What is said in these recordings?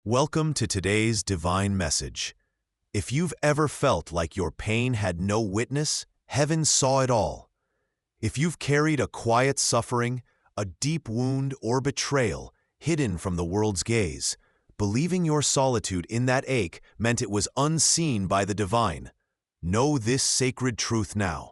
Welcome to today's divine message. If you've ever felt like your pain had no witness, heaven saw it all. If you've carried a quiet suffering, a deep wound, or betrayal hidden from the world's gaze, believing your solitude in that ache meant it was unseen by the divine, know this sacred truth now.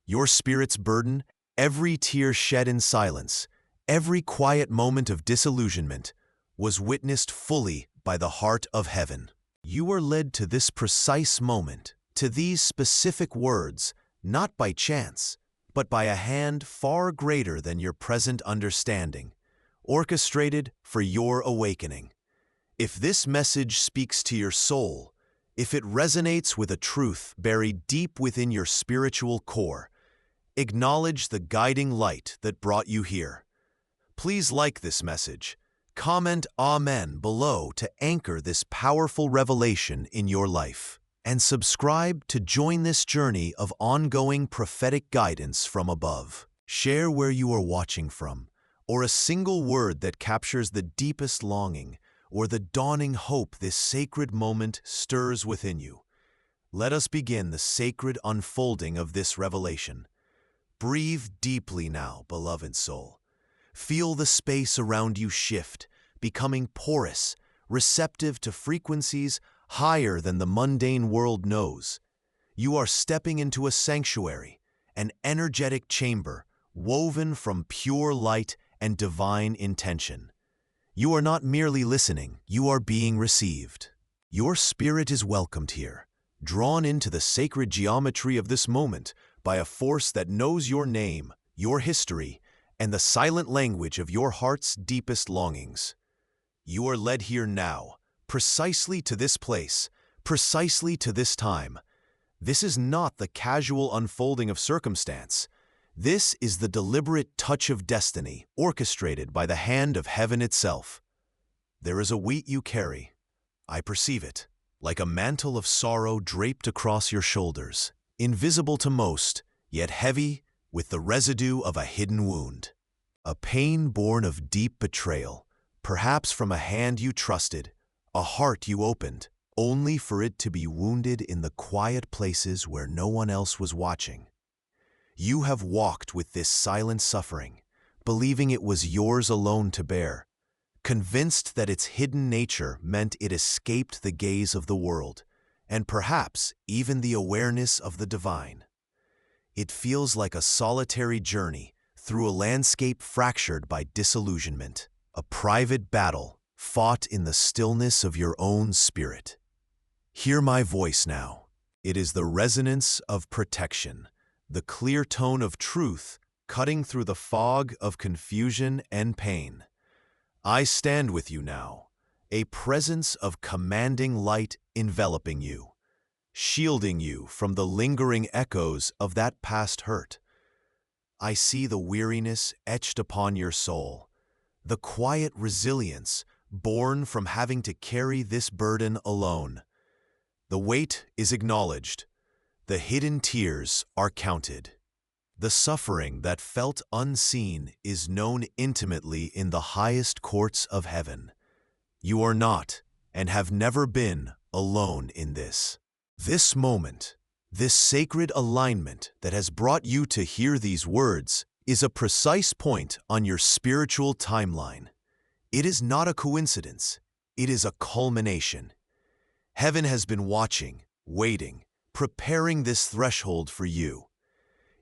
Your spirit's burden, every tear shed in silence, every quiet moment of disillusionment, was witnessed fully by the heart of heaven. You are led to this precise moment, to these specific words, not by chance, but by a hand far greater than your present understanding, orchestrated for your awakening. If this message speaks to your soul, if it resonates with a truth buried deep within your spiritual core, acknowledge the guiding light that brought you here. Please like this message. Comment Amen below to anchor this powerful revelation in your life, and subscribe to join this journey of ongoing prophetic guidance from above. Share where you are watching from, or a single word that captures the deepest longing or the dawning hope this sacred moment stirs within you. Let us begin the sacred unfolding of this revelation. Breathe deeply now, beloved soul. Feel the space around you shift, becoming porous, receptive to frequencies higher than the mundane world knows. You are stepping into a sanctuary, an energetic chamber woven from pure light and divine intention. You are not merely listening, you are being received. Your spirit is welcomed here, drawn into the sacred geometry of this moment by a force that knows your name, your history, and the silent language of your heart's deepest longings. You are led here now, precisely to this place, precisely to this time. This is not the casual unfolding of circumstance. This is the deliberate touch of destiny, orchestrated by the hand of heaven itself. There is a weight you carry. I perceive it, like a mantle of sorrow draped across your shoulders, invisible to most, yet heavy with the residue of a hidden wound. A pain born of deep betrayal, perhaps from a hand you trusted, a heart you opened, only for it to be wounded in the quiet places where no one else was watching. You have walked with this silent suffering, believing it was yours alone to bear, convinced that its hidden nature meant it escaped the gaze of the world, and perhaps even the awareness of the divine. It feels like a solitary journey through a landscape fractured by disillusionment, a private battle fought in the stillness of your own spirit. Hear my voice now. It is the resonance of protection, the clear tone of truth cutting through the fog of confusion and pain. I stand with you now, a presence of commanding light enveloping you, shielding you from the lingering echoes of that past hurt. I see the weariness etched upon your soul, the quiet resilience born from having to carry this burden alone. The weight is acknowledged. The hidden tears are counted. The suffering that felt unseen is known intimately in the highest courts of heaven. You are not, and have never been, alone in this. This moment, this sacred alignment that has brought you to hear these words, is a precise point on your spiritual timeline. It is not a coincidence. It is a culmination. Heaven has been watching, waiting, preparing this threshold for you.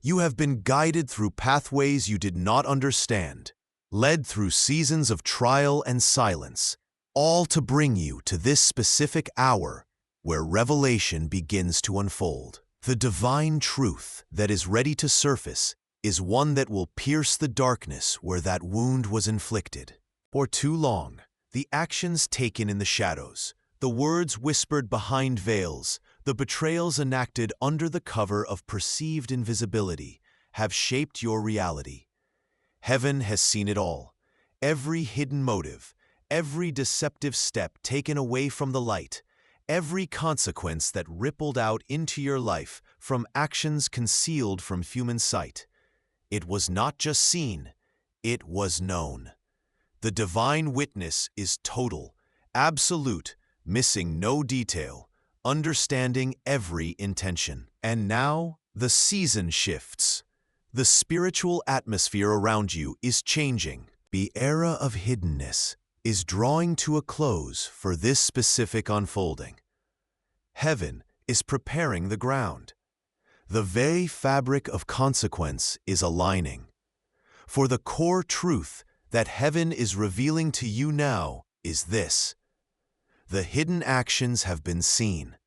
You have been guided through pathways you did not understand, led through seasons of trial and silence, all to bring you to this specific hour where revelation begins to unfold. The divine truth that is ready to surface is one that will pierce the darkness where that wound was inflicted. For too long, the actions taken in the shadows, the words whispered behind veils, the betrayals enacted under the cover of perceived invisibility have shaped your reality. Heaven has seen it all. Every hidden motive, every deceptive step taken away from the light, every consequence that rippled out into your life from actions concealed from human sight. It was not just seen, it was known. The divine witness is total, absolute, missing no detail, understanding every intention. And now, the season shifts. The spiritual atmosphere around you is changing. The era of hiddenness is drawing to a close for this specific unfolding. Heaven is preparing the ground. The very fabric of consequence is aligning. For the core truth that heaven is revealing to you now is this: the hidden actions have been seen,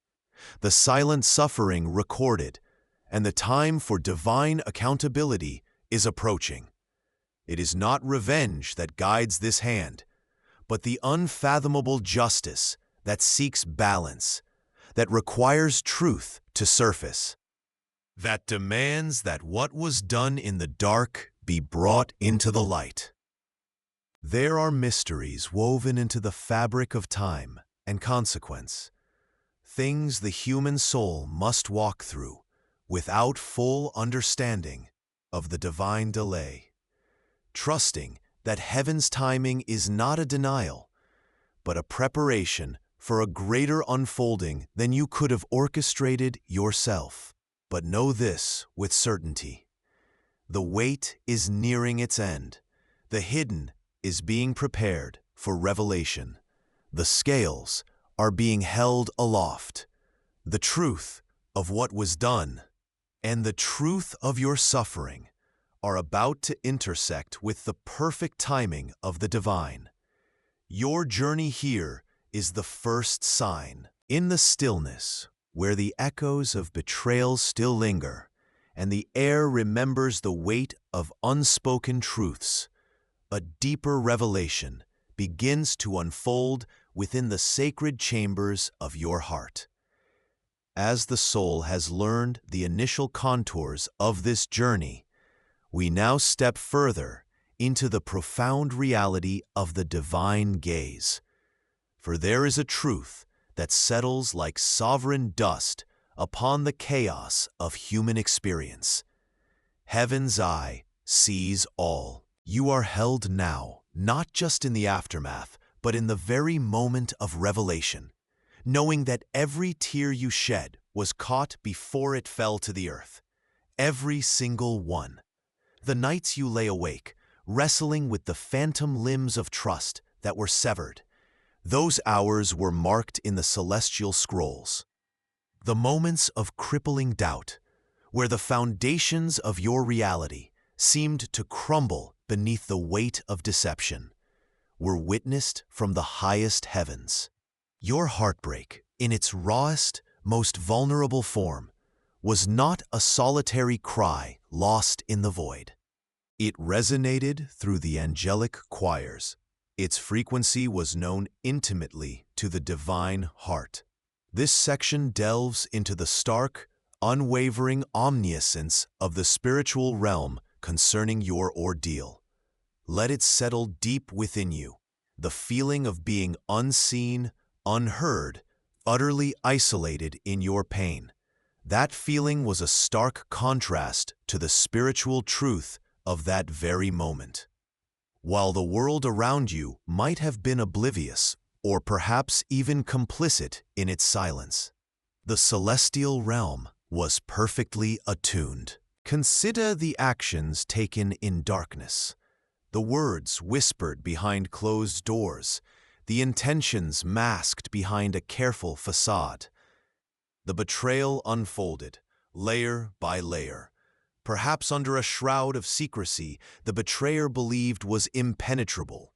the silent suffering recorded, and the time for divine accountability is approaching. It is not revenge that guides this hand, but the unfathomable justice that seeks balance, that requires truth to surface, that demands that what was done in the dark be brought into the light. There are mysteries woven into the fabric of time and consequence, things the human soul must walk through without full understanding of the divine delay, trusting that heaven's timing is not a denial, but a preparation for a greater unfolding than you could have orchestrated yourself. But know this with certainty: the wait is nearing its end. The hidden is being prepared for revelation. The scales are being held aloft. The truth of what was done and the truth of your suffering are about to intersect with the perfect timing of the divine. Your journey here is the first sign. In the stillness, where the echoes of betrayal still linger, and the air remembers the weight of unspoken truths, a deeper revelation begins to unfold within the sacred chambers of your heart. As the soul has learned the initial contours of this journey, we now step further into the profound reality of the divine gaze. For there is a truth that settles like sovereign dust upon the chaos of human experience. Heaven's eye sees all. You are held now, not just in the aftermath, but in the very moment of revelation, knowing that every tear you shed was caught before it fell to the earth. Every single one. The nights you lay awake, wrestling with the phantom limbs of trust that were severed, those hours were marked in the celestial scrolls. The moments of crippling doubt, where the foundations of your reality seemed to crumble beneath the weight of deception, were witnessed from the highest heavens. Your heartbreak, in its rawest, most vulnerable form, was not a solitary cry lost in the void. It resonated through the angelic choirs. Its frequency was known intimately to the divine heart. This section delves into the stark, unwavering omniscience of the spiritual realm concerning your ordeal. Let it settle deep within you, the feeling of being unseen, unheard, utterly isolated in your pain. That feeling was a stark contrast to the spiritual truth of that very moment. While the world around you might have been oblivious, or perhaps even complicit in its silence, the celestial realm was perfectly attuned. Consider the actions taken in darkness, the words whispered behind closed doors, the intentions masked behind a careful facade. The betrayal unfolded, layer by layer. Perhaps under a shroud of secrecy the betrayer believed was impenetrable.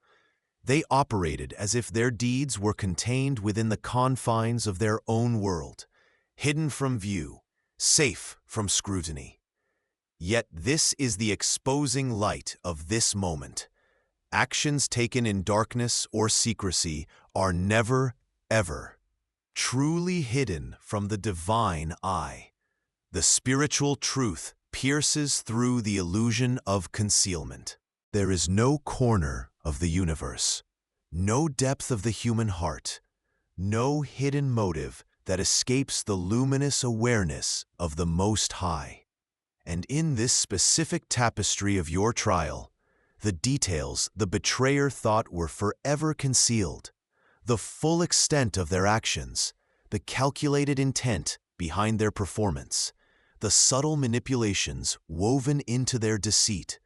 They operated as if their deeds were contained within the confines of their own world, hidden from view, safe from scrutiny. Yet this is the exposing light of this moment. Actions taken in darkness or secrecy are never, ever truly hidden from the divine eye. The spiritual truth pierces through the illusion of concealment. There is no corner of the universe, no depth of the human heart, no hidden motive that escapes the luminous awareness of the Most High. And in this specific tapestry of your trial, the details the betrayer thought were forever concealed the full extent of their actions, the calculated intent behind their performance, the subtle manipulations woven into their deceit,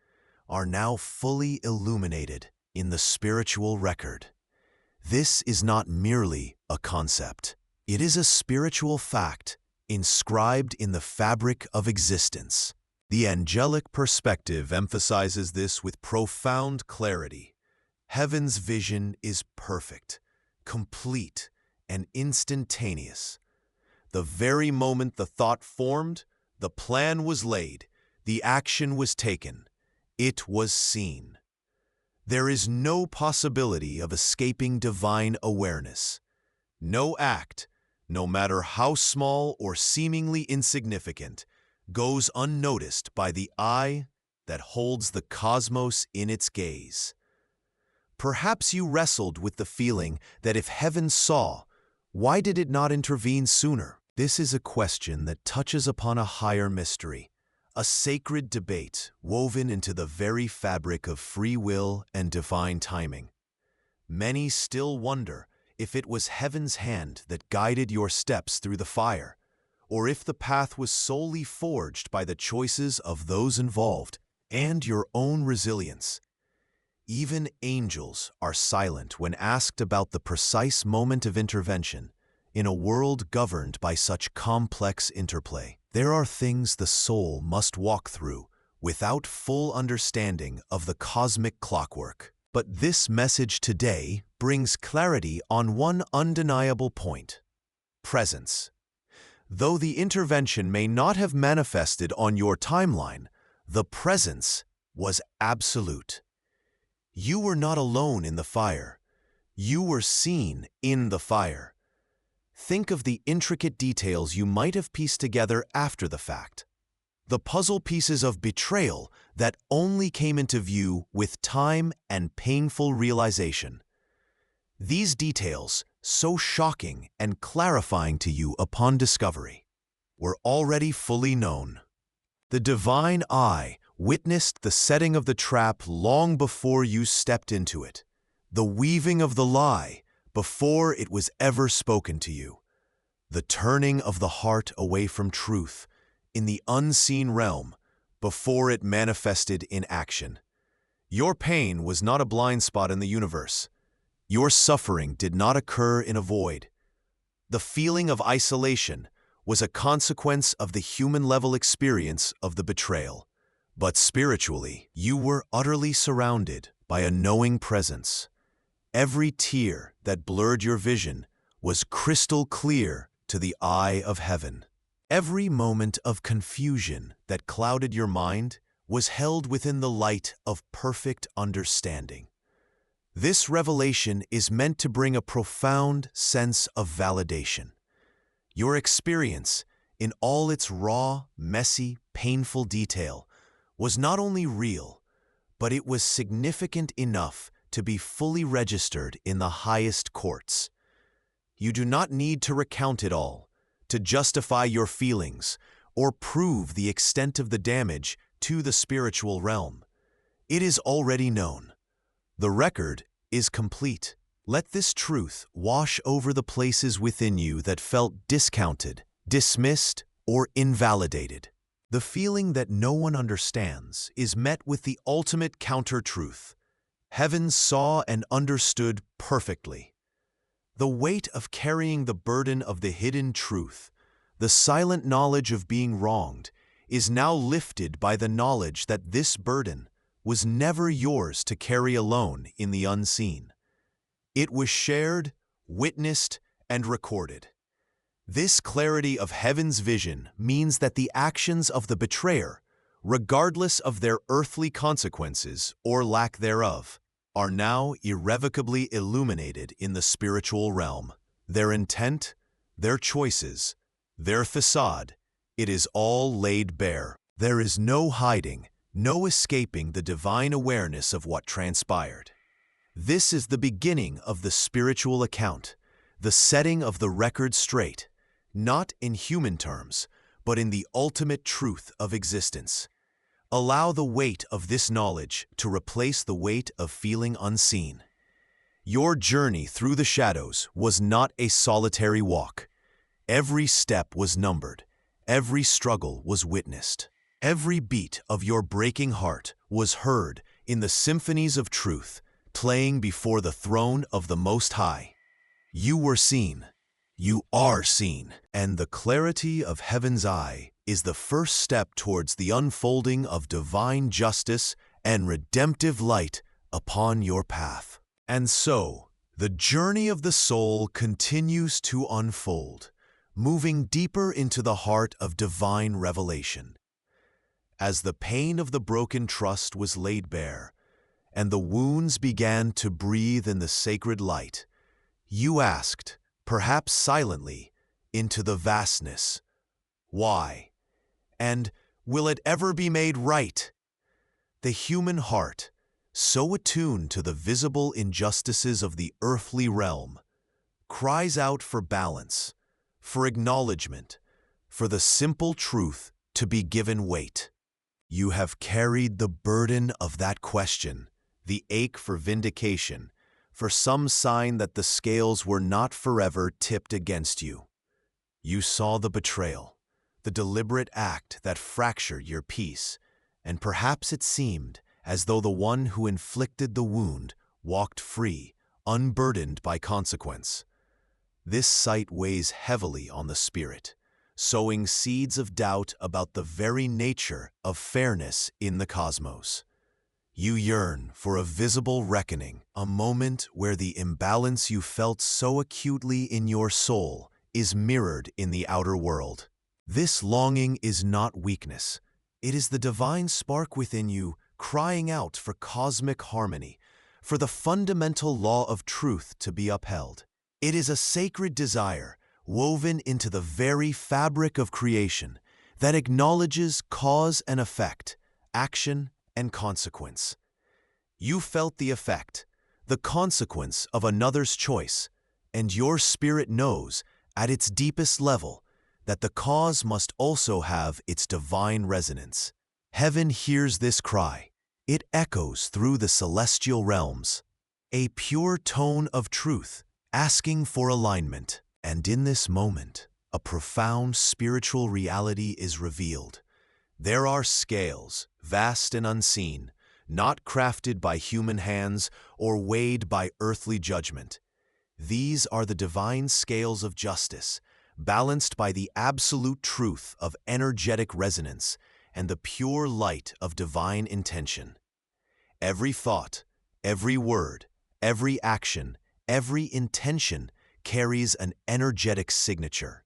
are now fully illuminated in the spiritual record. This is not merely a concept. It is a spiritual fact inscribed in the fabric of existence. The angelic perspective emphasizes this with profound clarity. Heaven's vision is perfect, complete, and instantaneous. The very moment the thought formed, the plan was laid, the action was taken, it was seen. There is no possibility of escaping divine awareness. No act, no matter how small or seemingly insignificant, goes unnoticed by the eye that holds the cosmos in its gaze. Perhaps you wrestled with the feeling that if heaven saw, why did it not intervene sooner? This is a question that touches upon a higher mystery, a sacred debate woven into the very fabric of free will and divine timing. Many still wonder if it was heaven's hand that guided your steps through the fire, or if the path was solely forged by the choices of those involved and your own resilience. Even angels are silent when asked about the precise moment of intervention in a world governed by such complex interplay. There are things the soul must walk through without full understanding of the cosmic clockwork. But this message today brings clarity on one undeniable point: presence. Though the intervention may not have manifested on your timeline, the presence was absolute. You were not alone in the fire. You were seen in the fire. Think of the intricate details you might have pieced together after the fact. The puzzle pieces of betrayal that only came into view with time and painful realization. These details, so shocking and clarifying to you upon discovery, were already fully known. The divine eye witnessed the setting of the trap long before you stepped into it, the weaving of the lie before it was ever spoken to you, the turning of the heart away from truth in the unseen realm before it manifested in action. Your pain was not a blind spot in the universe. Your suffering did not occur in a void. The feeling of isolation was a consequence of the human-level experience of the betrayal. But spiritually, you were utterly surrounded by a knowing presence. Every tear that blurred your vision was crystal clear to the eye of heaven. Every moment of confusion that clouded your mind was held within the light of perfect understanding. This revelation is meant to bring a profound sense of validation. Your experience, in all its raw, messy, painful detail, was not only real, but it was significant enough to be fully registered in the highest courts. You do not need to recount it all, to justify your feelings, or prove the extent of the damage to the spiritual realm. It is already known. The record is complete. Let this truth wash over the places within you that felt discounted, dismissed, or invalidated. The feeling that no one understands is met with the ultimate counter-truth. Heaven saw and understood perfectly. The weight of carrying the burden of the hidden truth, the silent knowledge of being wronged, is now lifted by the knowledge that this burden was never yours to carry alone in the unseen. It was shared, witnessed, and recorded. This clarity of heaven's vision means that the actions of the betrayer, regardless of their earthly consequences or lack thereof, are now irrevocably illuminated in the spiritual realm. Their intent, their choices, their facade, it is all laid bare. There is no hiding, no escaping the divine awareness of what transpired. This is the beginning of the spiritual account, the setting of the record straight, not in human terms, but in the ultimate truth of existence. Allow the weight of this knowledge to replace the weight of feeling unseen. Your journey through the shadows was not a solitary walk. Every step was numbered. Every struggle was witnessed. Every beat of your breaking heart was heard in the symphonies of truth, playing before the throne of the Most High. You were seen. You are seen. And the clarity of heaven's eye is the first step towards the unfolding of divine justice and redemptive light upon your path. And so, the journey of the soul continues to unfold, moving deeper into the heart of divine revelation. As the pain of the broken trust was laid bare, and the wounds began to breathe in the sacred light, you asked, perhaps silently, into the vastness, why? And will it ever be made right? The human heart, so attuned to the visible injustices of the earthly realm, cries out for balance, for acknowledgement, for the simple truth to be given weight. You have carried the burden of that question, the ache for vindication, for some sign that the scales were not forever tipped against you. You saw the betrayal, the deliberate act that fractured your peace, and perhaps it seemed as though the one who inflicted the wound walked free, unburdened by consequence. This sight weighs heavily on the spirit, sowing seeds of doubt about the very nature of fairness in the cosmos. You yearn for a visible reckoning, a moment where the imbalance you felt so acutely in your soul is mirrored in the outer world. This longing is not weakness. It is the divine spark within you crying out for cosmic harmony, for the fundamental law of truth to be upheld. It is a sacred desire woven into the very fabric of creation that acknowledges cause and effect, action and consequence. You felt the effect, the consequence of another's choice, and your spirit knows, at its deepest level, that the cause must also have its divine resonance. Heaven hears this cry. It echoes through the celestial realms, a pure tone of truth, asking for alignment. And in this moment, a profound spiritual reality is revealed. There are scales, vast and unseen, not crafted by human hands or weighed by earthly judgment. These are the divine scales of justice, balanced by the absolute truth of energetic resonance and the pure light of divine intention. Every thought, every word, every action, every intention carries an energetic signature.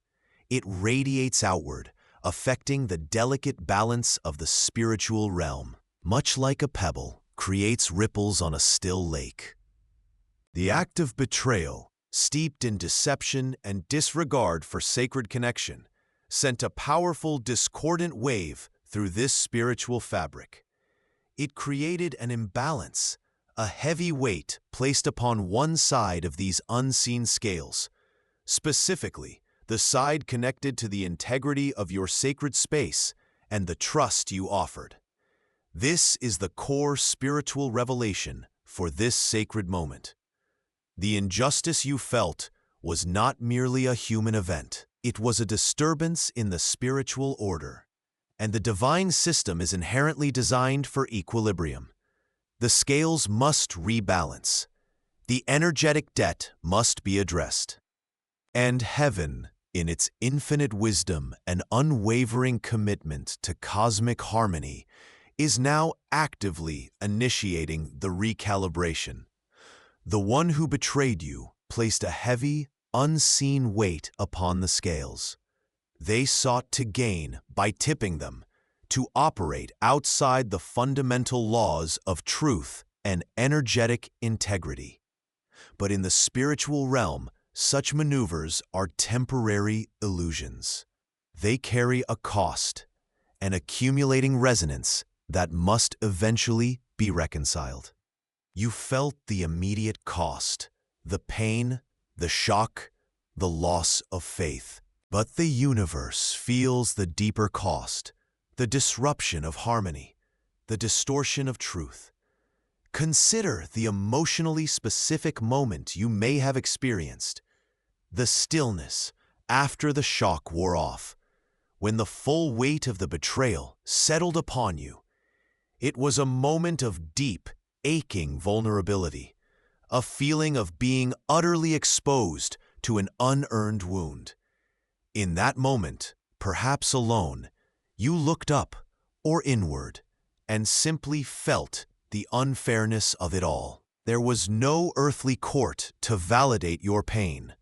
It radiates outward, affecting the delicate balance of the spiritual realm. Much like a pebble creates ripples on a still lake. The act of betrayal, steeped in deception and disregard for sacred connection, sent a powerful discordant wave through this spiritual fabric. It created an imbalance, a heavy weight placed upon one side of these unseen scales, specifically the side connected to the integrity of your sacred space and the trust you offered. This is the core spiritual revelation for this sacred moment. The injustice you felt was not merely a human event. It was a disturbance in the spiritual order, and the divine system is inherently designed for equilibrium. The scales must rebalance. The energetic debt must be addressed. And heaven, in its infinite wisdom and unwavering commitment to cosmic harmony, is now actively initiating the recalibration. The one who betrayed you placed a heavy, unseen weight upon the scales. They sought to gain by tipping them, to operate outside the fundamental laws of truth and energetic integrity. But in the spiritual realm, such maneuvers are temporary illusions. They carry a cost, an accumulating resonance that must eventually be reconciled. You felt the immediate cost, the pain, the shock, the loss of faith. But the universe feels the deeper cost, the disruption of harmony, the distortion of truth. Consider the emotionally specific moment you may have experienced. The stillness after the shock wore off, when the full weight of the betrayal settled upon you. It was a moment of deep, aching vulnerability, a feeling of being utterly exposed to an unearned wound. In that moment, perhaps alone, you looked up or inward and simply felt the unfairness of it all. There was no earthly court to validate your pain,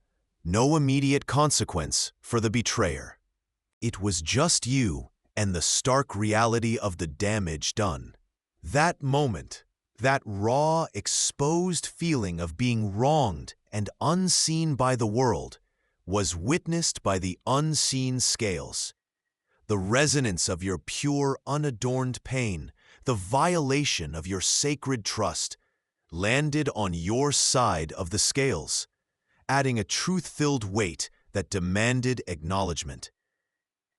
no immediate consequence for the betrayer. It was just you and the stark reality of the damage done. That moment, that raw, exposed feeling of being wronged and unseen by the world, was witnessed by the unseen scales. The resonance of your pure, unadorned pain, the violation of your sacred trust, landed on your side of the scales, adding a truth-filled weight that demanded acknowledgement.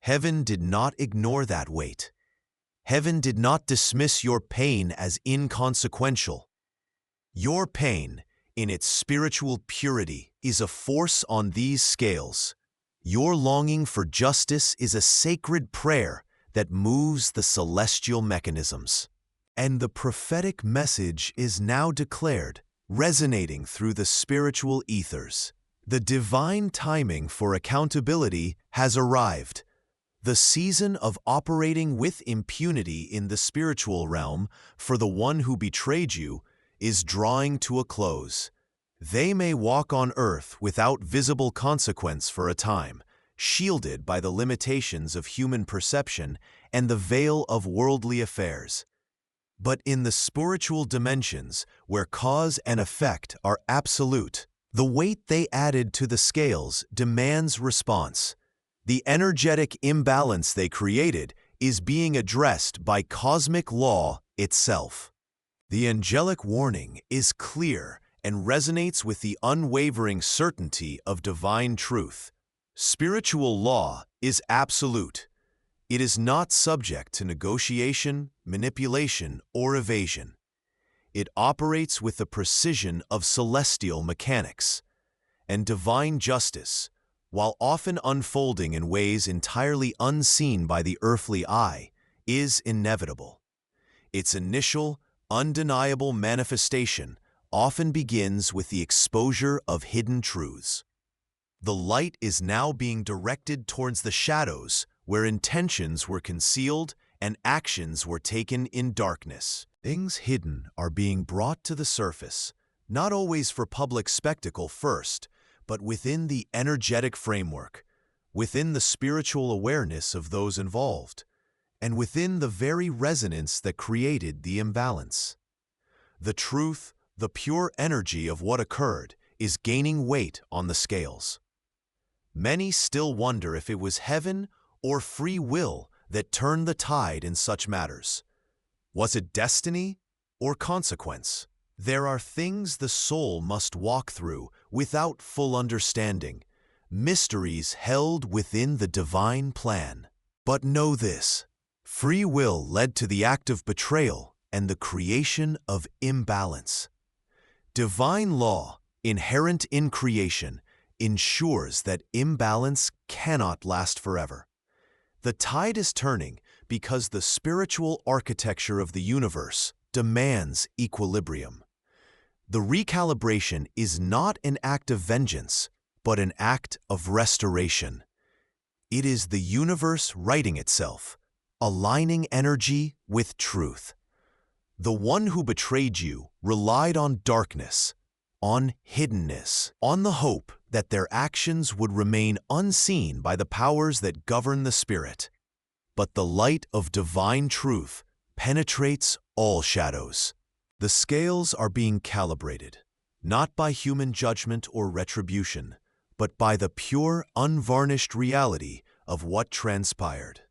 Heaven did not ignore that weight. Heaven did not dismiss your pain as inconsequential. Your pain, in its spiritual purity, is a force on these scales. Your longing for justice is a sacred prayer that moves the celestial mechanisms. And the prophetic message is now declared, resonating through the spiritual ethers. The divine timing for accountability has arrived. The season of operating with impunity in the spiritual realm for the one who betrayed you is drawing to a close. They may walk on earth without visible consequence for a time, shielded by the limitations of human perception and the veil of worldly affairs. But in the spiritual dimensions, where cause and effect are absolute, the weight they added to the scales demands response. The energetic imbalance they created is being addressed by cosmic law itself. The angelic warning is clear and resonates with the unwavering certainty of divine truth. Spiritual law is absolute. It is not subject to negotiation, manipulation, or evasion. It operates with the precision of celestial mechanics. And divine justice, while often unfolding in ways entirely unseen by the earthly eye, is inevitable. Its initial, undeniable manifestation often begins with the exposure of hidden truths. The light is now being directed towards the shadows, where intentions were concealed and actions were taken in darkness. Things hidden are being brought to the surface, not always for public spectacle first, but within the energetic framework, within the spiritual awareness of those involved, and within the very resonance that created the imbalance. The truth, the pure energy of what occurred, is gaining weight on the scales. Many still wonder if it was heaven or free will that turned the tide in such matters. Was it destiny or consequence? There are things the soul must walk through without full understanding, mysteries held within the divine plan. But know this: free will led to the act of betrayal and the creation of imbalance. Divine law, inherent in creation, ensures that imbalance cannot last forever. The tide is turning because the spiritual architecture of the universe demands equilibrium. The recalibration is not an act of vengeance, but an act of restoration. It is the universe righting itself, aligning energy with truth. The one who betrayed you relied on darkness, on hiddenness, on the hope that their actions would remain unseen by the powers that govern the spirit. But the light of divine truth penetrates all shadows. The scales are being calibrated, not by human judgment or retribution, but by the pure, unvarnished reality of what transpired.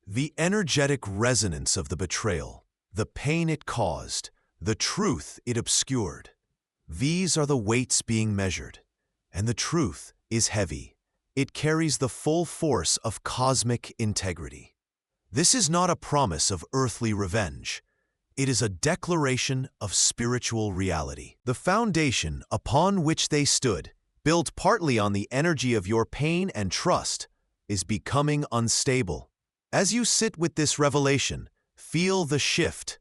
The energetic resonance of the betrayal, the pain it caused, the truth it obscured. These are the weights being measured, and the truth is heavy. It carries the full force of cosmic integrity. This is not a promise of earthly revenge. It is a declaration of spiritual reality. The foundation upon which they stood, built partly on the energy of your pain and trust, is becoming unstable. As you sit with this revelation, feel the shift.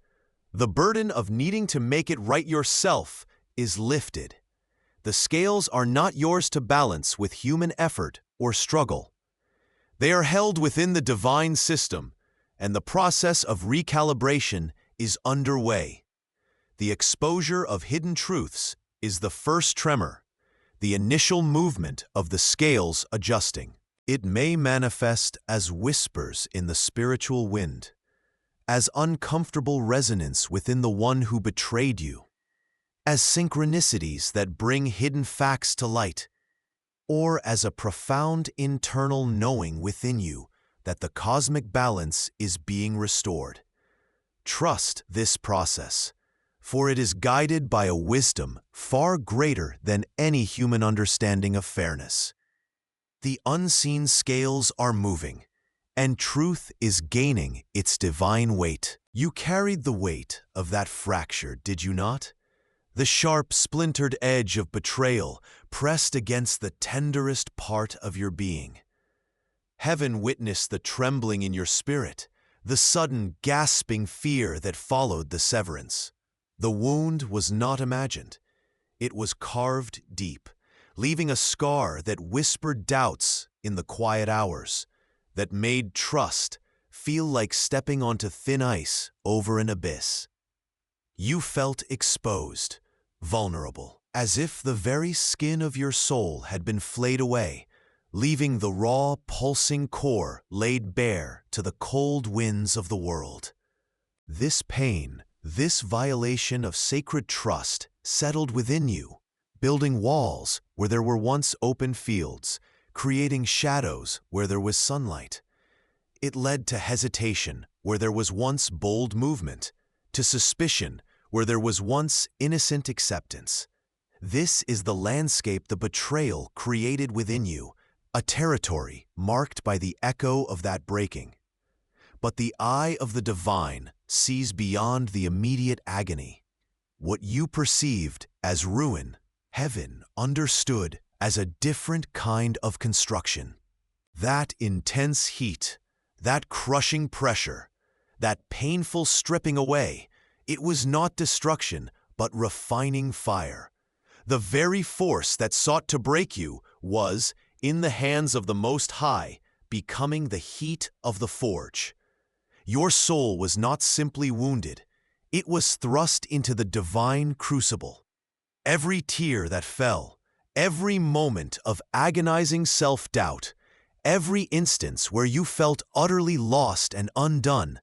The burden of needing to make it right yourself is lifted. The scales are not yours to balance with human effort or struggle. They are held within the divine system, and the process of recalibration is underway. The exposure of hidden truths is the first tremor, the initial movement of the scales adjusting. It may manifest as whispers in the spiritual wind, as uncomfortable resonance within the one who betrayed you, as synchronicities that bring hidden facts to light, or as a profound internal knowing within you that the cosmic balance is being restored. Trust this process, for it is guided by a wisdom far greater than any human understanding of fairness. The unseen scales are moving, and truth is gaining its divine weight. You carried the weight of that fracture, did you not? The sharp, splintered edge of betrayal pressed against the tenderest part of your being. Heaven witnessed the trembling in your spirit, the sudden, gasping fear that followed the severance. The wound was not imagined. It was carved deep, leaving a scar that whispered doubts in the quiet hours, that made trust feel like stepping onto thin ice over an abyss. You felt exposed, vulnerable, as if the very skin of your soul had been flayed away, leaving the raw, pulsing core laid bare to the cold winds of the world. This pain, this violation of sacred trust settled within you, building walls where there were once open fields, creating shadows where there was sunlight. It led to hesitation where there was once bold movement, to suspicion where there was once innocent acceptance. This is the landscape the betrayal created within you, a territory marked by the echo of that breaking. But the eye of the divine sees beyond the immediate agony. What you perceived as ruin, heaven understood as a different kind of construction. That intense heat, that crushing pressure, that painful stripping away, it was not destruction, but refining fire. The very force that sought to break you was, in the hands of the Most High, becoming the heat of the forge. Your soul was not simply wounded, it was thrust into the divine crucible. Every tear that fell, every moment of agonizing self-doubt, every instance where you felt utterly lost and undone,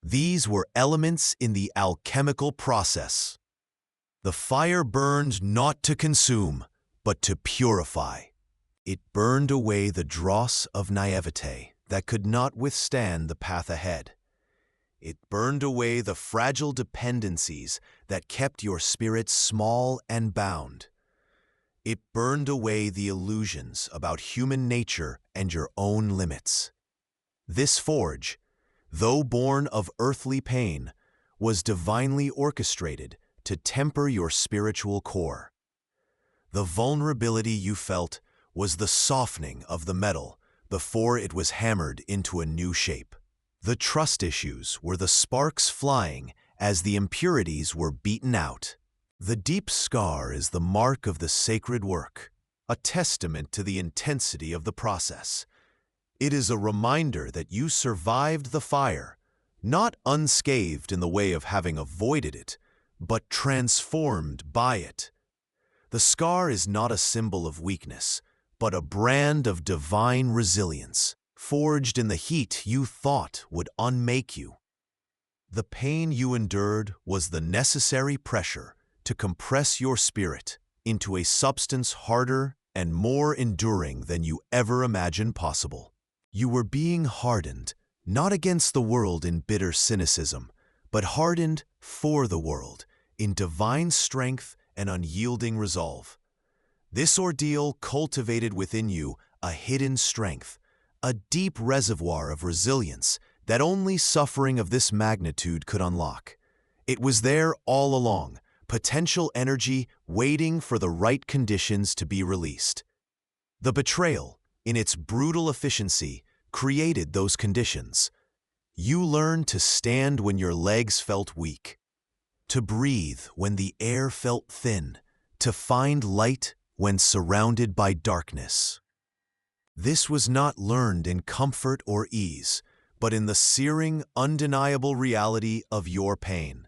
these were elements in the alchemical process. The fire burned not to consume, but to purify. It burned away the dross of naivete that could not withstand the path ahead. It burned away the fragile dependencies that kept your spirit small and bound. It burned away the illusions about human nature and your own limits. This forge, though born of earthly pain, was divinely orchestrated to temper your spiritual core. The vulnerability you felt was the softening of the metal before it was hammered into a new shape. The trust issues were the sparks flying as the impurities were beaten out. The deep scar is the mark of the sacred work, a testament to the intensity of the process. It is a reminder that you survived the fire, not unscathed in the way of having avoided it, but transformed by it. The scar is not a symbol of weakness, but a brand of divine resilience, forged in the heat you thought would unmake you. The pain you endured was the necessary pressure to compress your spirit into a substance harder and more enduring than you ever imagined possible. You were being hardened, not against the world in bitter cynicism, but hardened for the world in divine strength and unyielding resolve. This ordeal cultivated within you a hidden strength, a deep reservoir of resilience that only suffering of this magnitude could unlock. It was there all along, potential energy waiting for the right conditions to be released. The betrayal, in its brutal efficiency, created those conditions. You learned to stand when your legs felt weak, to breathe when the air felt thin, to find light when surrounded by darkness. This was not learned in comfort or ease, but in the searing, undeniable reality of your pain.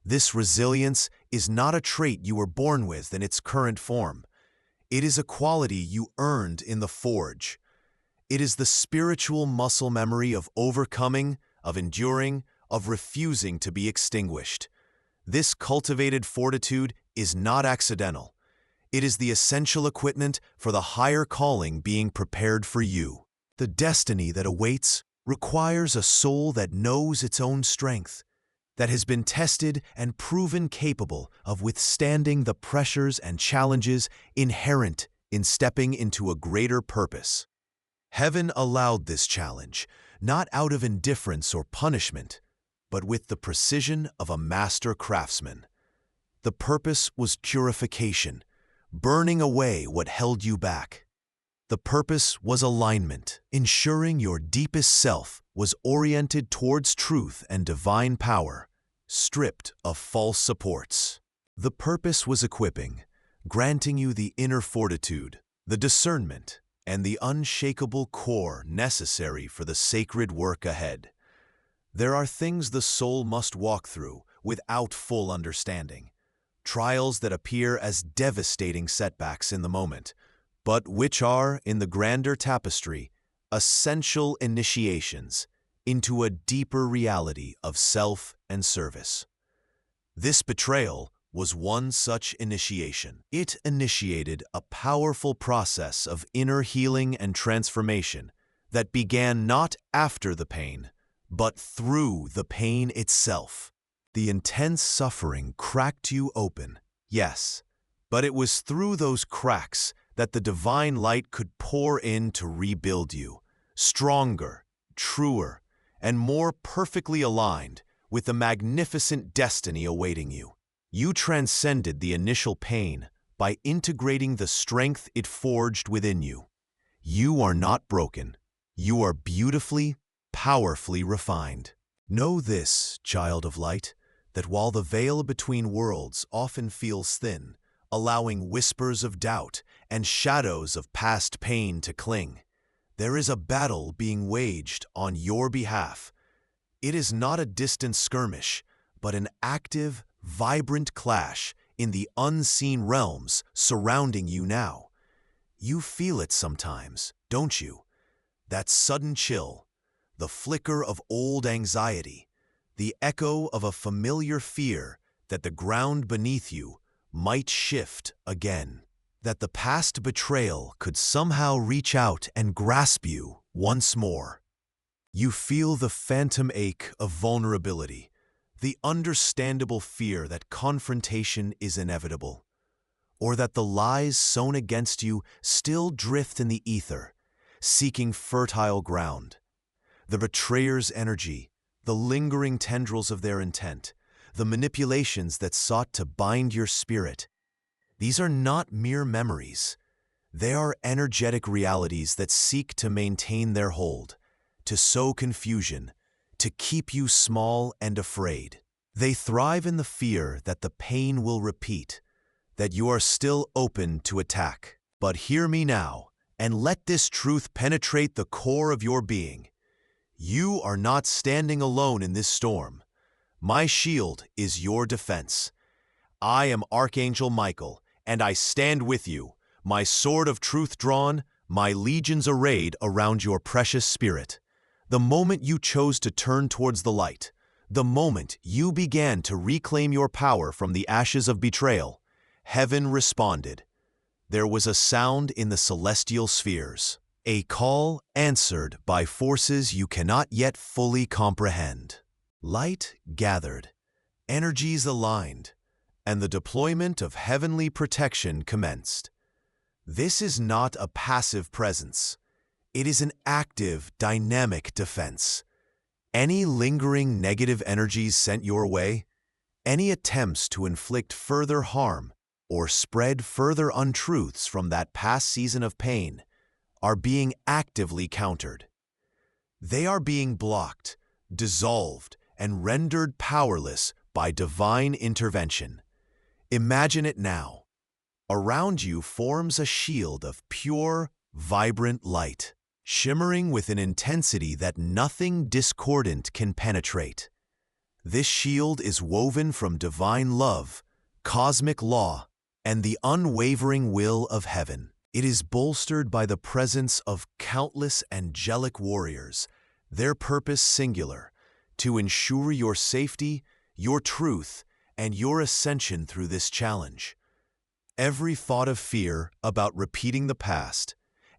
This resilience is not a trait you were born with in its current form. It is a quality you earned in the forge. It is the spiritual muscle memory of overcoming, of enduring, of refusing to be extinguished. This cultivated fortitude is not accidental. It is the essential equipment for the higher calling being prepared for you. The destiny that awaits requires a soul that knows its own strength, that has been tested and proven capable of withstanding the pressures and challenges inherent in stepping into a greater purpose. Heaven allowed this challenge, not out of indifference or punishment, but with the precision of a master craftsman. The purpose was purification, burning away what held you back. The purpose was alignment, ensuring your deepest self was oriented towards truth and divine power, stripped of false supports. The purpose was equipping, granting you the inner fortitude, the discernment, and the unshakable core necessary for the sacred work ahead. There are things the soul must walk through without full understanding, trials that appear as devastating setbacks in the moment, but which are, in the grander tapestry, essential initiations into a deeper reality of self and service. This betrayal was one such initiation. It initiated a powerful process of inner healing and transformation that began not after the pain, but through the pain itself. The intense suffering cracked you open, yes, but it was through those cracks that the divine light could pour in to rebuild you, stronger, truer, and more perfectly aligned with the magnificent destiny awaiting you. You transcended the initial pain by integrating the strength it forged within you. You are not broken. You are beautifully, powerfully refined. Know this, child of light, that while the veil between worlds often feels thin, allowing whispers of doubt and shadows of past pain to cling, there is a battle being waged on your behalf. It is not a distant skirmish, but an active, vibrant clash in the unseen realms surrounding you now. You feel it sometimes, don't you? That sudden chill, the flicker of old anxiety, the echo of a familiar fear that the ground beneath you might shift again, that the past betrayal could somehow reach out and grasp you once more. You feel the phantom ache of vulnerability, the understandable fear that confrontation is inevitable, or that the lies sown against you still drift in the ether, seeking fertile ground. The betrayer's energy, the lingering tendrils of their intent, the manipulations that sought to bind your spirit, these are not mere memories. They are energetic realities that seek to maintain their hold, to sow confusion, to keep you small and afraid. They thrive in the fear that the pain will repeat, that you are still open to attack. But hear me now, and let this truth penetrate the core of your being. You are not standing alone in this storm. My shield is your defense. I am Archangel Michael, and I stand with you, my sword of truth drawn, my legions arrayed around your precious spirit. The moment you chose to turn towards the light, the moment you began to reclaim your power from the ashes of betrayal, heaven responded. There was a sound in the celestial spheres, a call answered by forces you cannot yet fully comprehend. Light gathered, energies aligned, and the deployment of heavenly protection commenced. This is not a passive presence. It is an active, dynamic defense. Any lingering negative energies sent your way, Any attempts to inflict further harm or spread further untruths from that past season of pain are being actively countered. They are being blocked, dissolved, and rendered powerless by divine intervention. Imagine it now. Around you forms a shield of pure, vibrant light, shimmering with an intensity that nothing discordant can penetrate. This shield is woven from divine love, cosmic law, and the unwavering will of heaven. It is bolstered by the presence of countless angelic warriors, their purpose singular, to ensure your safety, your truth, and your ascension through this challenge. Every thought of fear about repeating the past,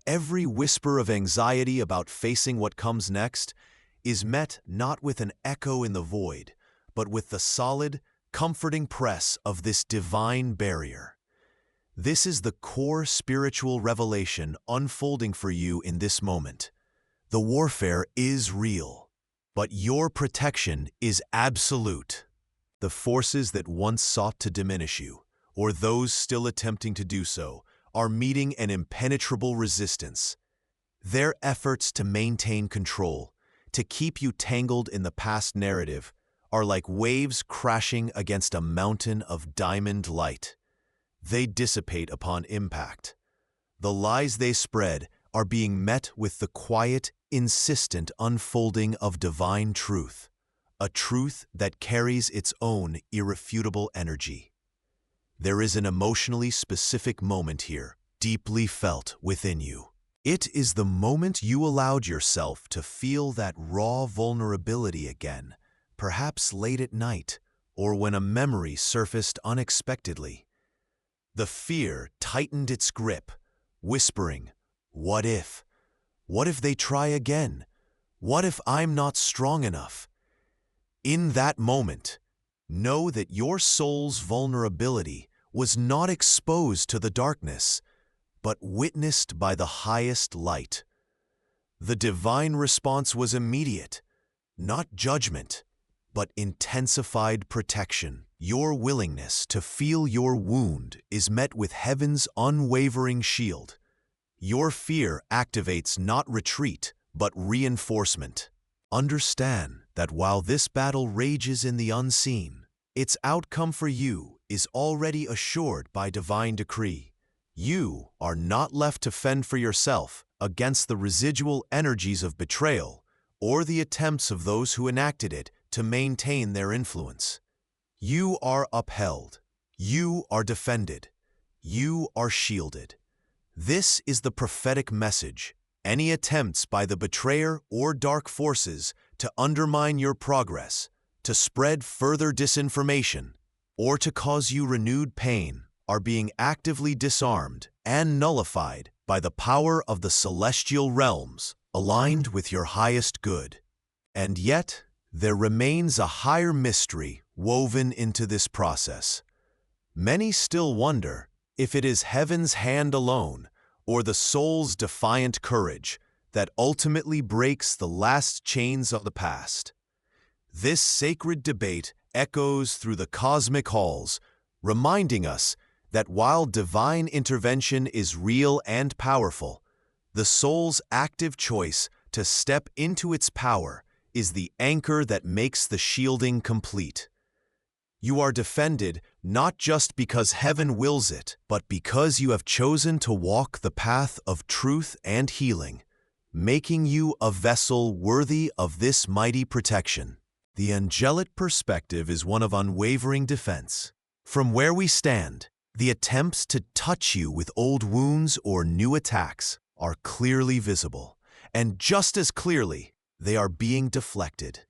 every whisper of anxiety about facing what comes next, is met not with an echo in the void, but with the solid, comforting press of this divine barrier. This is the core spiritual revelation unfolding for you in this moment. The warfare is real, but your protection is absolute. The forces that once sought to diminish you, or those still attempting to do so, are meeting an impenetrable resistance. Their efforts to maintain control, to keep you tangled in the past narrative, are like waves crashing against a mountain of diamond light. They dissipate upon impact. The lies they spread are being met with the quiet, insistent unfolding of divine truth, a truth that carries its own irrefutable energy. There is an emotionally specific moment here, deeply felt within you. It is the moment you allowed yourself to feel that raw vulnerability again, perhaps late at night, or when a memory surfaced unexpectedly. The fear tightened its grip, whispering, "What if? What if they try again? What if I'm not strong enough?" In that moment, know that your soul's vulnerability was not exposed to the darkness, but witnessed by the highest light. The divine response was immediate, not judgment, but intensified protection. Your willingness to feel your wound is met with heaven's unwavering shield. Your fear activates not retreat, but reinforcement. Understand that while this battle rages in the unseen, its outcome for you is already assured by divine decree. You are not left to fend for yourself against the residual energies of betrayal or the attempts of those who enacted it to maintain their influence. You are upheld. You are defended. You are shielded. This is the prophetic message. Any attempts by the betrayer or dark forces to undermine your progress, to spread further disinformation, or to cause you renewed pain are being actively disarmed and nullified by the power of the celestial realms aligned with your highest good. And yet, there remains a higher mystery woven into this process. Many still wonder if it is heaven's hand alone or the soul's defiant courage that ultimately breaks the last chains of the past. This sacred debate echoes through the cosmic halls, reminding us that while divine intervention is real and powerful, the soul's active choice to step into its power is the anchor that makes the shielding complete. You are defended not just because heaven wills it, but because you have chosen to walk the path of truth and healing, making you a vessel worthy of this mighty protection. The angelic perspective is one of unwavering defense. From where we stand, the attempts to touch you with old wounds or new attacks are clearly visible, and just as clearly, they are being deflected.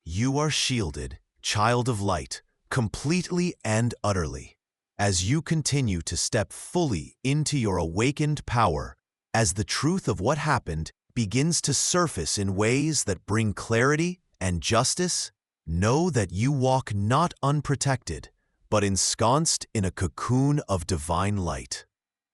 You are shielded, child of light, completely and utterly, as you continue to step fully into your awakened power, as the truth of what happened begins to surface in ways that bring clarity and justice. Know that you walk not unprotected, but ensconced in a cocoon of divine light,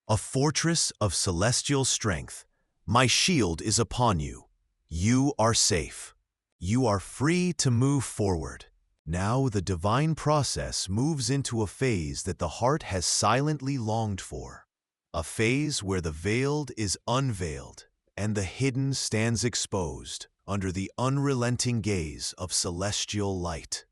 a fortress of celestial strength. My shield is upon you. You are safe. You are free to move forward. Now the divine process moves into a phase that the heart has silently longed for, a phase where the veiled is unveiled and the hidden stands exposed under the unrelenting gaze of celestial light.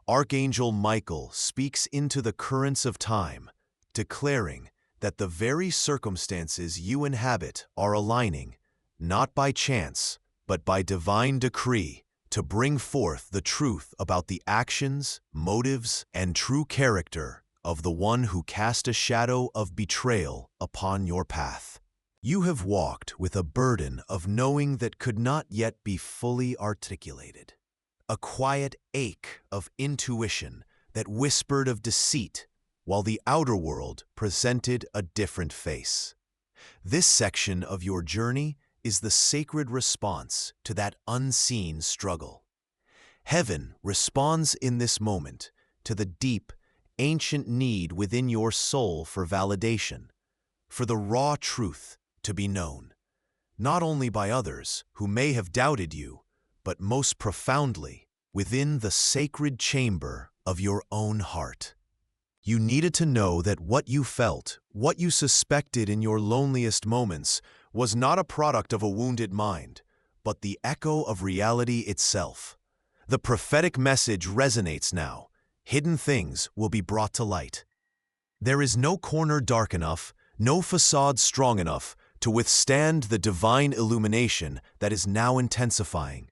Archangel Michael speaks into the currents of time, declaring that the very circumstances you inhabit are aligning, not by chance, but by divine decree, to bring forth the truth about the actions, motives, and true character of the one who cast a shadow of betrayal upon your path. You have walked with a burden of knowing that could not yet be fully articulated, a quiet ache of intuition that whispered of deceit, while the outer world presented a different face. This section of your journey is the sacred response to that unseen struggle. Heaven responds in this moment to the deep, ancient need within your soul for validation, for the raw truth to be known, not only by others who may have doubted you, but most profoundly within the sacred chamber of your own heart. You needed to know that what you felt, what you suspected in your loneliest moments, was not a product of a wounded mind, but the echo of reality itself. The prophetic message resonates now. Hidden things will be brought to light. There is no corner dark enough, no facade strong enough to withstand the divine illumination that is now intensifying.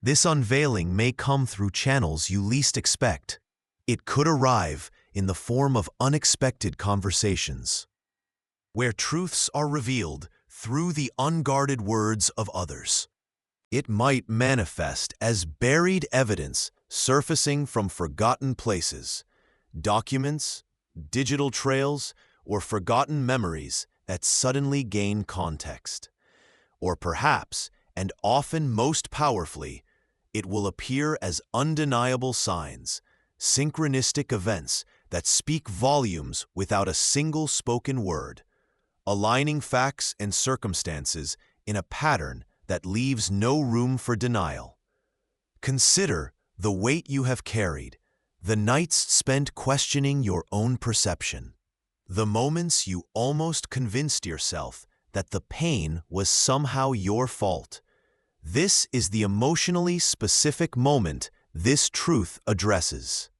This unveiling may come through channels you least expect. It could arrive in the form of unexpected conversations, where truths are revealed through the unguarded words of others. It might manifest as buried evidence surfacing from forgotten places, documents, digital trails, or forgotten memories that suddenly gain context. Or perhaps, and often most powerfully, it will appear as undeniable signs, synchronistic events that speak volumes without a single spoken word, aligning facts and circumstances in a pattern that leaves no room for denial. Consider the weight you have carried, the nights spent questioning your own perception, the moments you almost convinced yourself that the pain was somehow your fault. This is the emotionally specific moment this truth addresses.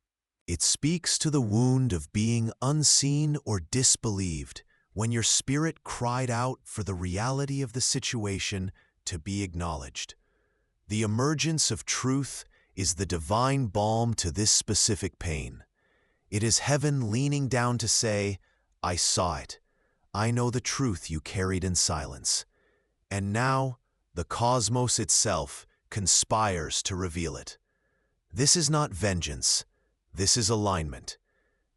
It speaks to the wound of being unseen or disbelieved, when your spirit cried out for the reality of the situation to be acknowledged. The emergence of truth is the divine balm to this specific pain. It is heaven leaning down to say, "I saw it. I know the truth you carried in silence." And now, the cosmos itself conspires to reveal it. This is not vengeance. This is alignment.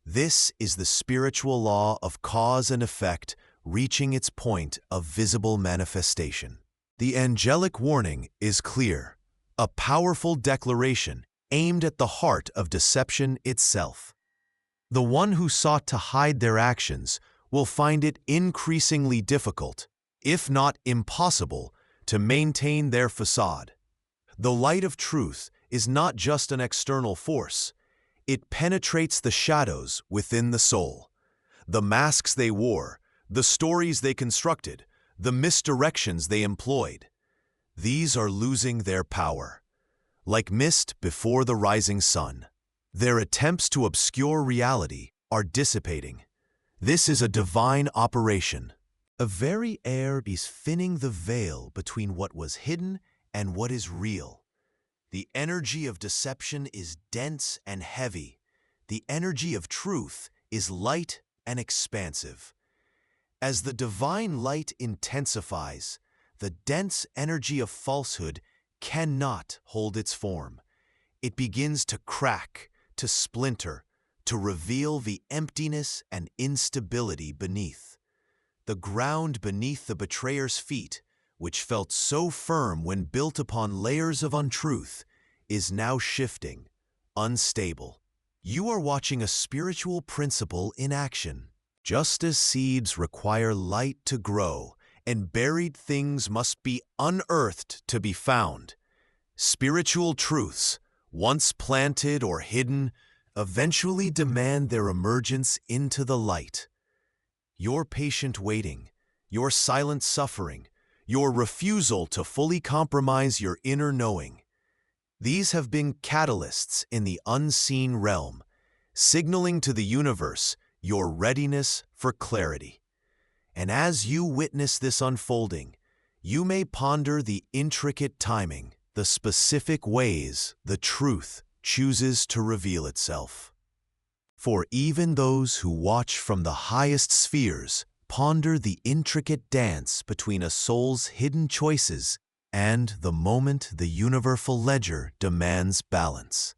This is the spiritual law of cause and effect reaching its point of visible manifestation. The angelic warning is clear, a powerful declaration aimed at the heart of deception itself. The one who sought to hide their actions will find it increasingly difficult, if not impossible, to maintain their facade. The light of truth is not just an external force. It penetrates the shadows within the soul. The masks they wore, the stories they constructed, the misdirections they employed. These are losing their power. Like mist before the rising sun, their attempts to obscure reality are dissipating. This is a divine operation. A very air is thinning the veil between what was hidden and what is real. The energy of deception is dense and heavy. The energy of truth is light and expansive. As the divine light intensifies, the dense energy of falsehood cannot hold its form. It begins to crack, to splinter, to reveal the emptiness and instability beneath. The ground beneath the betrayer's feet, which felt so firm when built upon layers of untruth, is now shifting, unstable. You are watching a spiritual principle in action. Just as seeds require light to grow and buried things must be unearthed to be found, spiritual truths, once planted or hidden, eventually demand their emergence into the light. Your patient waiting, your silent suffering, your refusal to fully compromise your inner knowing, these have been catalysts in the unseen realm, signaling to the universe your readiness for clarity. And as you witness this unfolding, you may ponder the intricate timing, the specific ways the truth chooses to reveal itself. For even those who watch from the highest spheres ponder the intricate dance between a soul's hidden choices and the moment the universal ledger demands balance.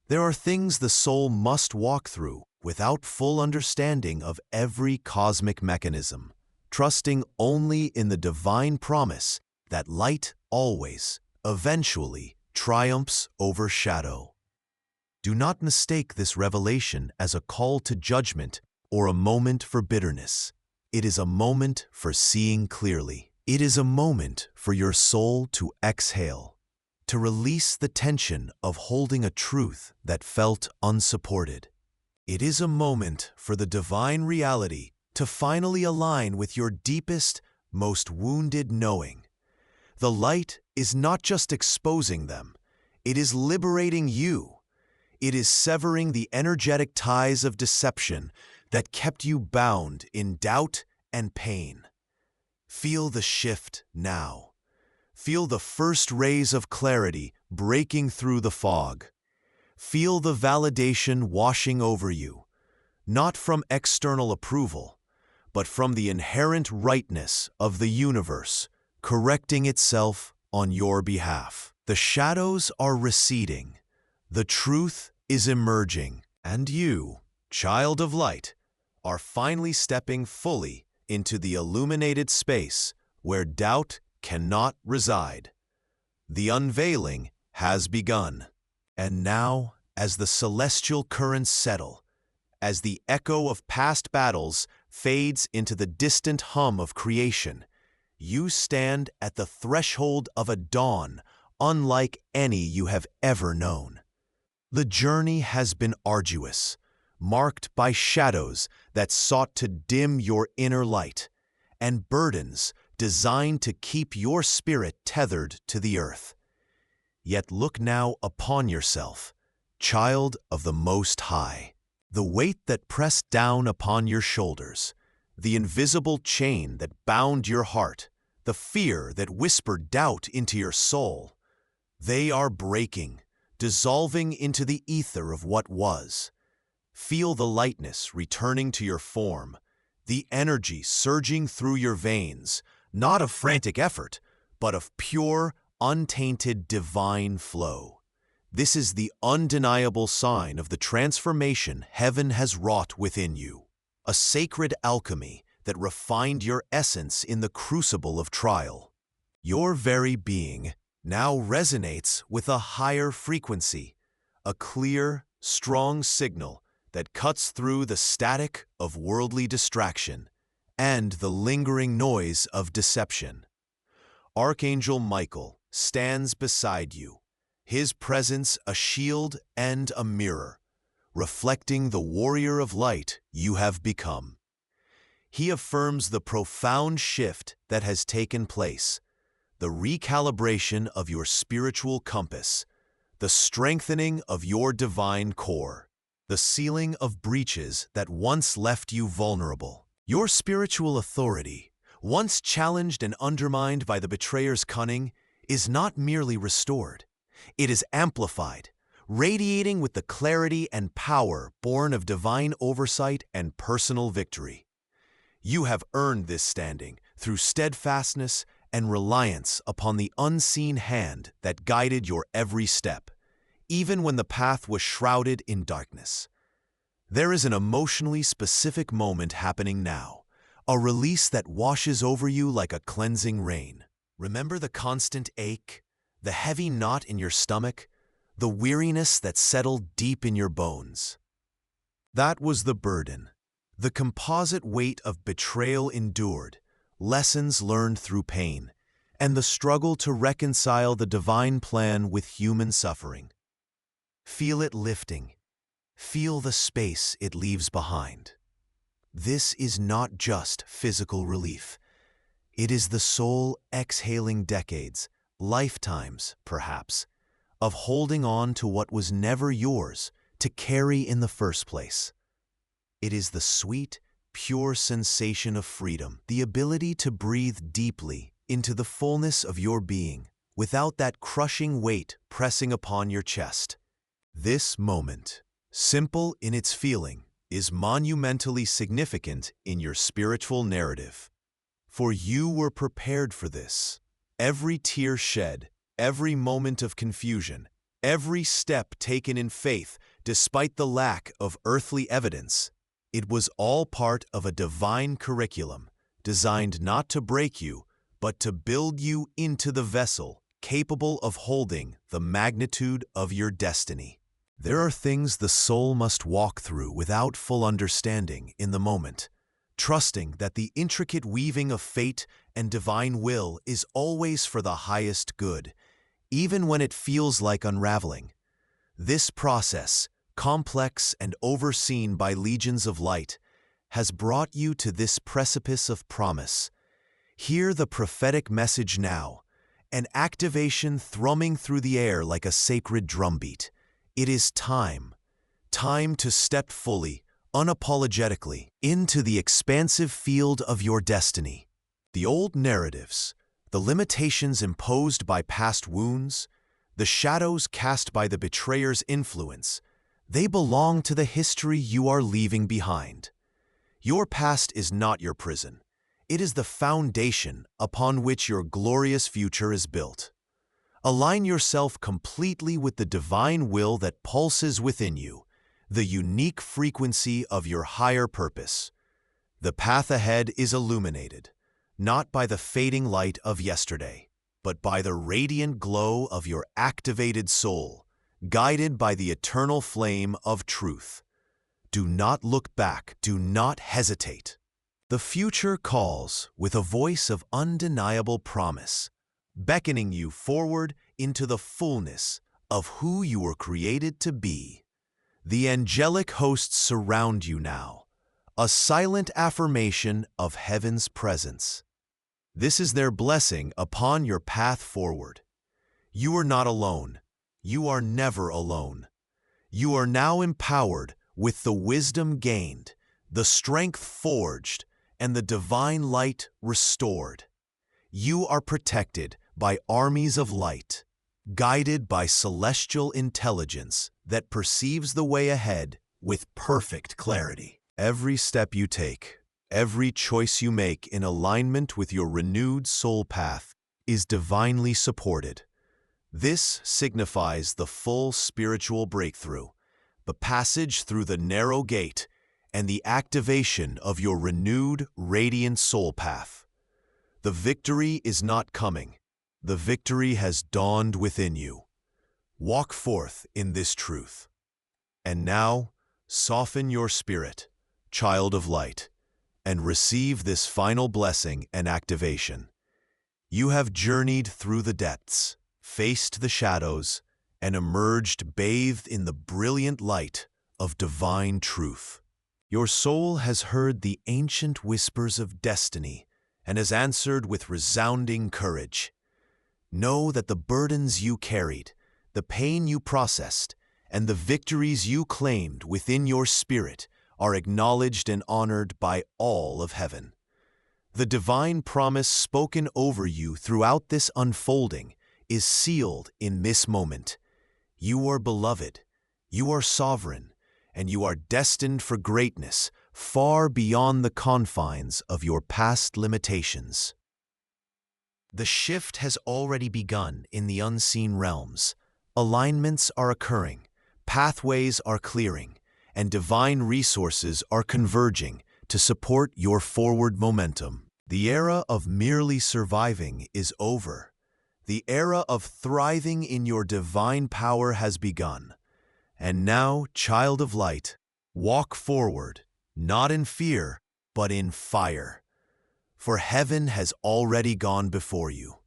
There are things the soul must walk through without full understanding of every cosmic mechanism, trusting only in the divine promise that light always, eventually, triumphs over shadow. Do not mistake this revelation as a call to judgment or a moment for bitterness. It is a moment for seeing clearly. It is a moment for your soul to exhale, to release the tension of holding a truth that felt unsupported. It is a moment for the divine reality to finally align with your deepest, most wounded knowing. The light is not just exposing them, it is liberating you. It is severing the energetic ties of deception that kept you bound in doubt and pain. Feel the shift now. Feel the first rays of clarity breaking through the fog. Feel the validation washing over you, not from external approval, but from the inherent rightness of the universe, correcting itself on your behalf. The shadows are receding. The truth is emerging, and you, child of light, are finally stepping fully into the illuminated space where doubt cannot reside. The unveiling has begun. And now, as the celestial currents settle, as the echo of past battles fades into the distant hum of creation, you stand at the threshold of a dawn unlike any you have ever known. The journey has been arduous, marked by shadows that sought to dim your inner light, and burdens designed to keep your spirit tethered to the earth. Yet look now upon yourself, child of the Most High. The weight that pressed down upon your shoulders, the invisible chain that bound your heart, the fear that whispered doubt into your soul, they are breaking, dissolving into the ether of what was. Feel the lightness returning to your form, the energy surging through your veins, not of frantic effort, but of pure, untainted divine flow. This is the undeniable sign of the transformation heaven has wrought within you, a sacred alchemy that refined your essence in the crucible of trial. Your very being now resonates with a higher frequency, a clear, strong signal that cuts through the static of worldly distraction and the lingering noise of deception. Archangel Michael stands beside you, his presence a shield and a mirror, reflecting the warrior of light you have become. He affirms the profound shift that has taken place, the recalibration of your spiritual compass, the strengthening of your divine core, the sealing of breaches that once left you vulnerable. Your spiritual authority, once challenged and undermined by the betrayer's cunning, is not merely restored. It is amplified, radiating with the clarity and power born of divine oversight and personal victory. You have earned this standing through steadfastness and reliance upon the unseen hand that guided your every step, even when the path was shrouded in darkness. There is an emotionally specific moment happening now, a release that washes over you like a cleansing rain. Remember the constant ache, the heavy knot in your stomach, the weariness that settled deep in your bones? That was the burden, the composite weight of betrayal endured, lessons learned through pain, and the struggle to reconcile the divine plan with human suffering. Feel it lifting. Feel the space it leaves behind. This is not just physical relief. It is the soul exhaling decades, lifetimes perhaps, of holding on to what was never yours to carry in the first place. It is the sweet, pure sensation of freedom, the ability to breathe deeply into the fullness of your being without that crushing weight pressing upon your chest. This moment, simple in its feeling, is monumentally significant in your spiritual narrative. For you were prepared for this. Every tear shed, every moment of confusion, every step taken in faith despite the lack of earthly evidence, it was all part of a divine curriculum designed not to break you, but to build you into the vessel capable of holding the magnitude of your destiny. There are things the soul must walk through without full understanding in the moment, trusting that the intricate weaving of fate and divine will is always for the highest good, even when it feels like unraveling. This process, complex and overseen by legions of light, has brought you to this precipice of promise. Hear the prophetic message now, an activation thrumming through the air like a sacred drumbeat. It is time to step fully, unapologetically, into the expansive field of your destiny. The old narratives, the limitations imposed by past wounds, the shadows cast by the betrayer's influence, they belong to the history you are leaving behind. Your past is not your prison. It is the foundation upon which your glorious future is built. Align yourself completely with the divine will that pulses within you, the unique frequency of your higher purpose. The path ahead is illuminated, not by the fading light of yesterday, but by the radiant glow of your activated soul, guided by the eternal flame of truth. Do not look back, do not hesitate. The future calls with a voice of undeniable promise, beckoning you forward into the fullness of who you were created to be. The angelic hosts surround you now, a silent affirmation of heaven's presence. This is their blessing upon your path forward. You are not alone. You are never alone. You are now empowered with the wisdom gained, the strength forged, and the divine light restored. You are protected by armies of light, guided by celestial intelligence that perceives the way ahead with perfect clarity. Every step you take, every choice you make in alignment with your renewed soul path is divinely supported. This signifies the full spiritual breakthrough, the passage through the narrow gate, and the activation of your renewed, radiant soul path. The victory is not coming. The victory has dawned within you. Walk forth in this truth. And now, soften your spirit, child of light, and receive this final blessing and activation. You have journeyed through the depths, faced the shadows, and emerged bathed in the brilliant light of divine truth. Your soul has heard the ancient whispers of destiny and has answered with resounding courage. Know that the burdens you carried, the pain you processed, and the victories you claimed within your spirit are acknowledged and honored by all of heaven. The divine promise spoken over you throughout this unfolding is sealed in this moment. You are beloved, you are sovereign, and you are destined for greatness far beyond the confines of your past limitations. The shift has already begun in the unseen realms. Alignments are occurring, pathways are clearing, and divine resources are converging to support your forward momentum. The era of merely surviving is over. The era of thriving in your divine power has begun. And now, child of light, walk forward, not in fear, but in fire. For heaven has already gone before you.